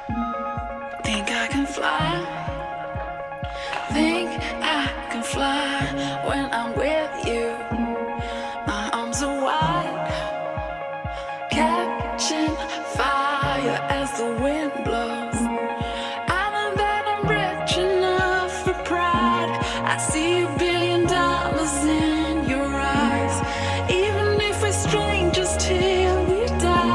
Think I can fly. Think I can fly when I'm with you. My arms are wide, catching fire as the wind blows. I know that I'm rich enough for pride. I see $1 billion in your eyes, even if we're strangers till we die.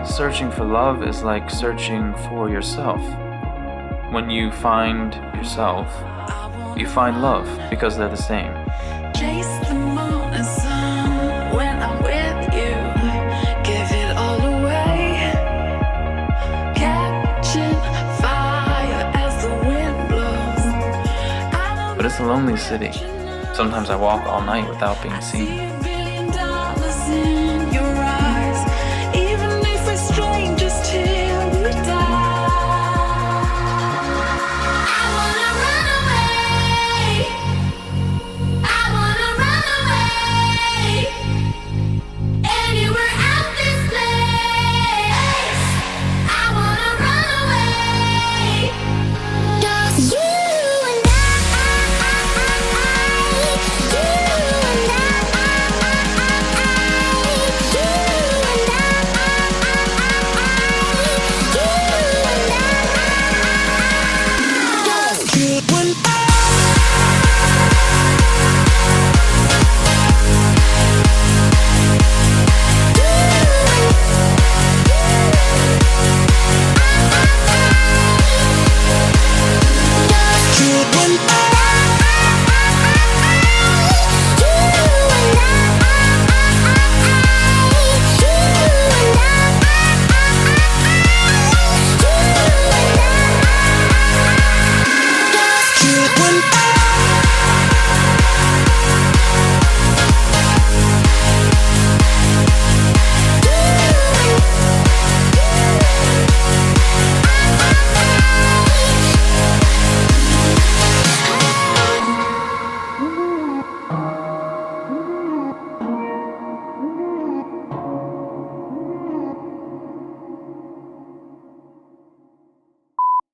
Searching for love is like searching for yourself. When you find yourself, you find love because they're the same. Chase the moon and sun when I'm with you. Give it all away. Catching fire as the wind blows. But it's a lonely city. Sometimes I walk all night without being seen.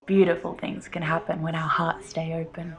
Beautiful things can happen when our hearts stay open.